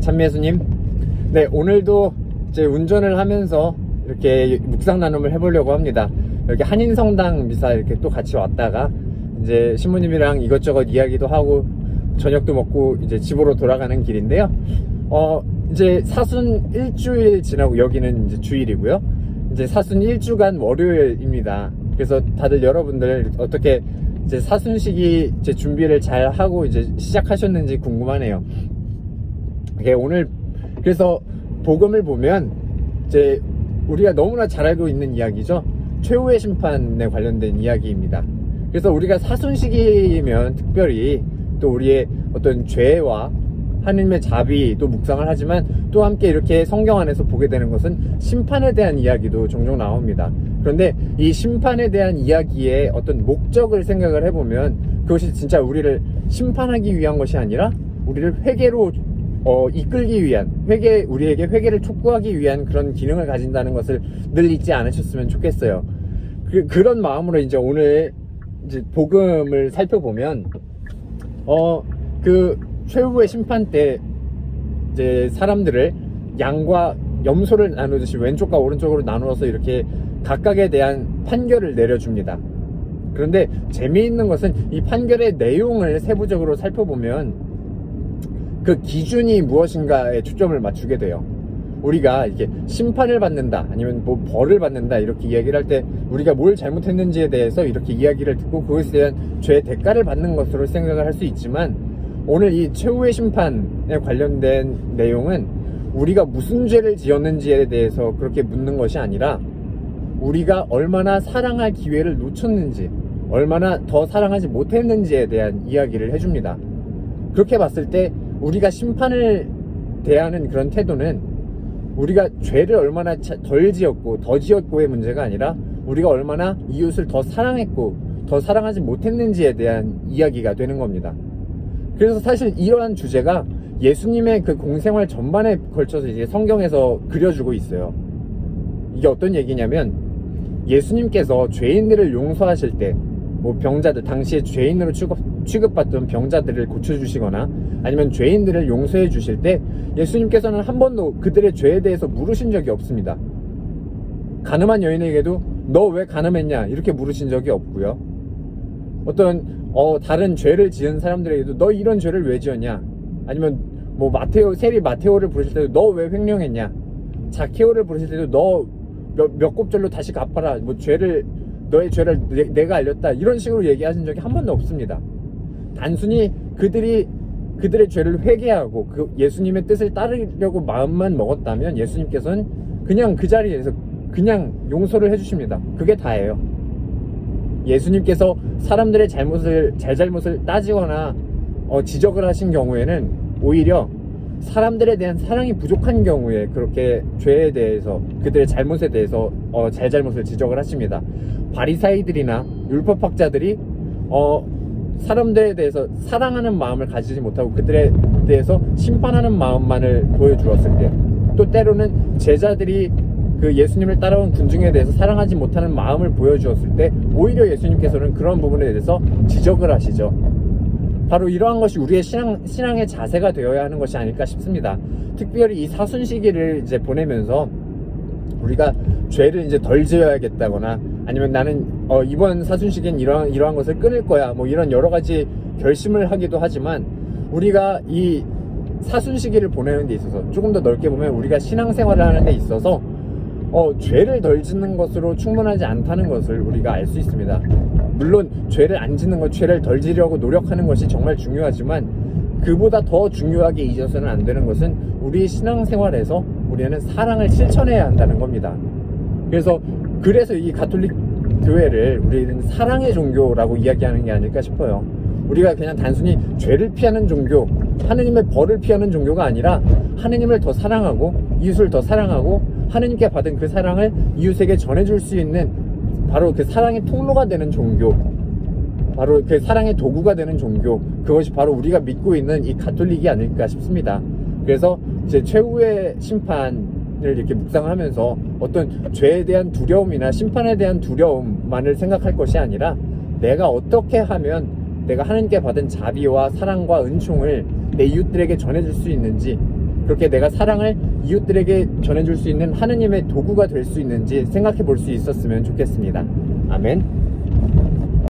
참미예수님, 네, 오늘도 이제 운전을 하면서 이렇게 묵상 나눔을 해보려고 합니다. 여기 한인성당 미사 이렇게 또 같이 왔다가 이제 신부님이랑 이것저것 이야기도 하고 저녁도 먹고 이제 집으로 돌아가는 길인데요. 이제 사순 일주일 지나고, 여기는 이제 주일이고요. 이제 사순 1주간 월요일입니다. 그래서 다들 여러분들 어떻게 이제 사순식이 이제 준비를 잘 하고 이제 시작하셨는지 궁금하네요. 오늘 그래서 복음을 보면 이제 우리가 너무나 잘 알고 있는 이야기죠. 최후의 심판에 관련된 이야기입니다. 그래서 우리가 사순식이면 특별히 또 우리의 어떤 죄와 하느님의 자비 또 묵상을 하지만 또 함께 이렇게 성경 안에서 보게 되는 것은 심판에 대한 이야기도 종종 나옵니다. 그런데 이 심판에 대한 이야기의 어떤 목적을 생각을 해보면 그것이 진짜 우리를 심판하기 위한 것이 아니라 우리를 회개로 이끌기 위한, 우리에게 회개를 촉구하기 위한 그런 기능을 가진다는 것을 늘 잊지 않으셨으면 좋겠어요. 그런 마음으로 이제 오늘 이제 복음을 살펴보면 그 최후의 심판 때 이제 사람들을 양과 염소를 나누듯이 왼쪽과 오른쪽으로 나누어서 이렇게 각각에 대한 판결을 내려줍니다. 그런데 재미있는 것은 이 판결의 내용을 세부적으로 살펴보면 그 기준이 무엇인가에 초점을 맞추게 돼요. 우리가 이렇게 심판을 받는다, 아니면 뭐 벌을 받는다 이렇게 이야기를 할 때 우리가 뭘 잘못했는지에 대해서 이렇게 이야기를 듣고 그것에 대한 죄의 대가를 받는 것으로 생각을 할 수 있지만, 오늘 이 최후의 심판에 관련된 내용은 우리가 무슨 죄를 지었는지에 대해서 그렇게 묻는 것이 아니라 우리가 얼마나 사랑할 기회를 놓쳤는지, 얼마나 더 사랑하지 못했는지에 대한 이야기를 해줍니다. 그렇게 봤을 때 우리가 심판을 대하는 그런 태도는 우리가 죄를 얼마나 덜 지었고 더 지었고의 문제가 아니라 우리가 얼마나 이웃을 더 사랑했고 더 사랑하지 못했는지에 대한 이야기가 되는 겁니다. 그래서 사실 이러한 주제가 예수님의 그 공생활 전반에 걸쳐서 이제 성경에서 그려주고 있어요. 이게 어떤 얘기냐면, 예수님께서 죄인들을 용서하실 때 뭐 병자들, 당시에 죄인으로 취급받던 병자들을 고쳐주시거나 아니면 죄인들을 용서해 주실 때 예수님께서는 한 번도 그들의 죄에 대해서 물으신 적이 없습니다. 가늠한 여인에게도 너 왜 가늠했냐 이렇게 물으신 적이 없고요. 어떤 다른 죄를 지은 사람들에게도 너 이런 죄를 왜 지었냐, 아니면 뭐 세리 마테오를 부르실 때도 너 왜 횡령했냐, 자케오를 부르실 때도 너 몇 곱절로 다시 갚아라, 뭐 너의 죄를 내가 알렸다 이런 식으로 얘기하신 적이 한 번도 없습니다. 단순히 그들의 죄를 회개하고 그 예수님의 뜻을 따르려고 마음만 먹었다면 예수님께서는 그냥 그 자리에서 그냥 용서를 해주십니다. 그게 다예요. 예수님께서 사람들의 잘잘못을 따지거나 지적을 하신 경우에는 오히려 사람들에 대한 사랑이 부족한 경우에 그렇게 죄에 대해서, 그들의 잘못에 대해서 잘잘못을 지적을 하십니다. 바리사이들이나 율법학자들이 사람들에 대해서 사랑하는 마음을 가지지 못하고 그들에 대해서 심판하는 마음만을 보여주었을 때, 또 때로는 제자들이 그 예수님을 따라온 군중에 대해서 사랑하지 못하는 마음을 보여주었을 때 오히려 예수님께서는 그런 부분에 대해서 지적을 하시죠. 바로 이러한 것이 우리의 신앙의 자세가 되어야 하는 것이 아닐까 싶습니다. 특별히 이 사순시기를 이제 보내면서 우리가 죄를 이제 덜 지어야겠다거나 아니면 나는 이번 사순시기엔 이러한 것을 끊을 거야, 뭐 이런 여러 가지 결심을 하기도 하지만, 우리가 이 사순시기를 보내는 데 있어서 조금 더 넓게 보면 우리가 신앙생활을 하는 데 있어서 죄를 덜 짓는 것으로 충분하지 않다는 것을 우리가 알 수 있습니다. 물론 죄를 안 짓는 것, 죄를 덜 지려고 노력하는 것이 정말 중요하지만 그보다 더 중요하게 잊어서는 안 되는 것은 우리 신앙생활에서 우리는 사랑을 실천해야 한다는 겁니다. 그래서 이 가톨릭 교회를 우리는 사랑의 종교라고 이야기하는 게 아닐까 싶어요. 우리가 그냥 단순히 죄를 피하는 종교, 하느님의 벌을 피하는 종교가 아니라 하느님을 더 사랑하고 이웃을 더 사랑하고 하느님께 받은 그 사랑을 이웃에게 전해줄 수 있는 바로 그 사랑의 통로가 되는 종교, 바로 그 사랑의 도구가 되는 종교, 그것이 바로 우리가 믿고 있는 이 가톨릭이 아닐까 싶습니다. 그래서 이제 최후의 심판을 이렇게 묵상하면서 어떤 죄에 대한 두려움이나 심판에 대한 두려움만을 생각할 것이 아니라 내가 어떻게 하면 내가 하느님께 받은 자비와 사랑과 은총을 내 이웃들에게 전해줄 수 있는지, 그렇게 내가 사랑을 이웃들에게 전해줄 수 있는 하느님의 도구가 될 수 있는지 생각해 볼 수 있었으면 좋겠습니다. 아멘.